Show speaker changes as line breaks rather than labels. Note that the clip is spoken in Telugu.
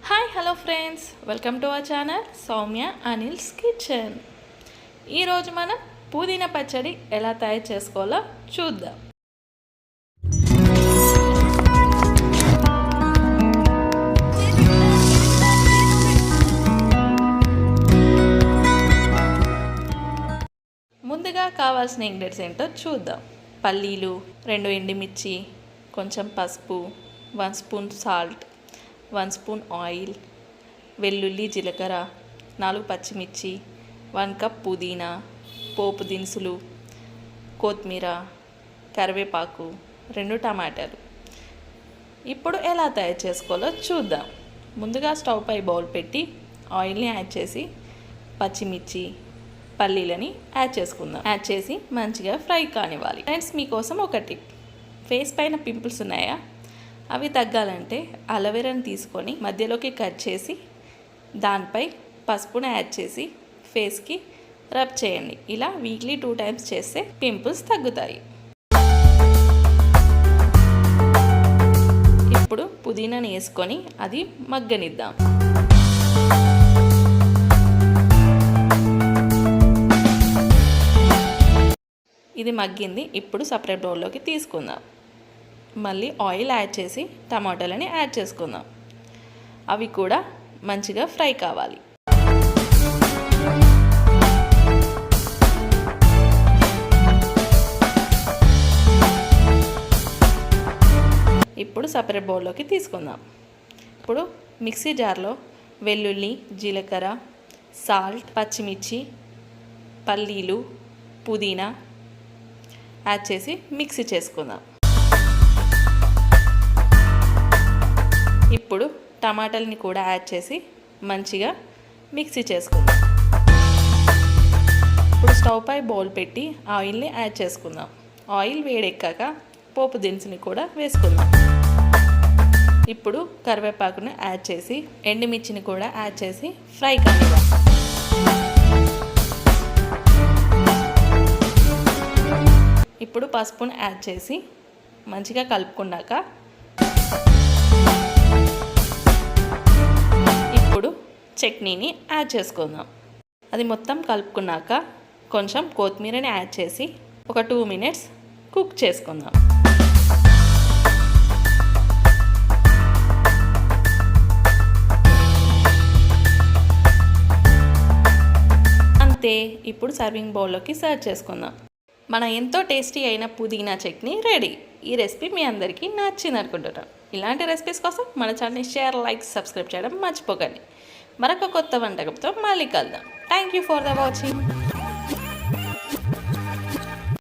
Hi hello friends, welcome to our channel Soumya Anil's kitchen. ఈరోజు మనం పుదీనా పచ్చడి ఎలా తయారు చేసుకోవాలో చూద్దాం. ముందుగా కావాల్సిన ఇంగ్రీడియంట్స్ ఏంటో చూద్దాం. పల్లీలు, 2 ఎండుమిర్చి, కొంచెం పసుపు, 1 స్పూన్ సాల్ట్, 1 స్పూన్ ఆయిల్, వెల్లుల్లి జీలకర్ర, 4 పచ్చిమిర్చి, 1 కప్ పుదీనా, పోపు దినుసులు, కొత్తిమీర, కరివేపాకు, 2 టమాటాలు. ఇప్పుడు ఎలా తయారు చేసుకోవాలో చూద్దాం. ముందుగా స్టవ్ పై బౌల్ పెట్టి ఆయిల్ని యాడ్ చేసి పచ్చిమిర్చి, పల్లీలని యాడ్ చేసుకుందాం. యాడ్ చేసి మంచిగా ఫ్రై కానివ్వాలి. ఫ్రెండ్స్, మీకోసం ఒక టిప్. ఫేస్ పైన పింపుల్స్ ఉన్నాయా, అవి తగ్గాలంటే అలోవెరాని తీసుకొని మధ్యలోకి కట్ చేసి దానిపై పసుపుని యాడ్ చేసి ఫేస్కి రబ్ చేయండి. ఇలా వీక్లీ 2 టైమ్స్ చేస్తే పింపుల్స్ తగ్గుతాయి. ఇప్పుడు పుదీనాని వేసుకొని అది మగ్గనిద్దాం. ఇది మగ్గింది. ఇప్పుడు సపరేట్ బౌల్లోకి తీసుకుందాం. మళ్ళీ ఆయిల్ యాడ్ చేసి టమాటాలని యాడ్ చేసుకుందాం. అవి కూడా మంచిగా ఫ్రై కావాలి. ఇప్పుడు సపరేట్ బౌల్లోకి తీసుకుందాం. ఇప్పుడు మిక్సీ జార్లో వెల్లుల్లి, జీలకర్ర, సాల్ట్, పచ్చిమిర్చి, పల్లీలు, పుదీనా యాడ్ చేసి మిక్సీ చేసుకుందాం. ఇప్పుడు టమాటాలని కూడా యాడ్ చేసి మంచిగా మిక్సీ చేసుకుందాం. ఇప్పుడు స్టవ్ పై బౌల్ పెట్టి ఆయిల్ని యాడ్ చేసుకుందాం. ఆయిల్ వేడెక్కాక పోపు దినుసుని కూడా వేసుకుందాం. ఇప్పుడు కరివేపాకుని యాడ్ చేసి ఎండుమిర్చిని కూడా యాడ్ చేసి ఫ్రై కానివ్వాలి. ఇప్పుడు పసుపుని యాడ్ చేసి మంచిగా కలుపుకున్నాక ఇప్పుడు చట్నీని యాడ్ చేసుకుందాం. అది మొత్తం కలుపుకున్నాక కొంచెం కొత్తిమీరని యాడ్ చేసి ఒక 2 మినిట్స్ కుక్ చేసుకుందాం. అంతే. ఇప్పుడు సర్వింగ్ బౌల్లోకి సర్వ్ చేసుకుందాం. మన ఎంతో టేస్టీ అయిన పుదీనా చట్నీ రెడీ. ఈ రెసిపీ మీ అందరికీ నచ్చింది అనుకుంటున్నాను. ఇలాంటి రెసిపీస్ కోసం మన ఛానల్ని షేర్, లైక్, సబ్స్క్రైబ్ చేయడం మర్చిపోకండి. మరొక కొత్త వంటకంతో మళ్ళీ కలుద్దాం. Thank you for the watching.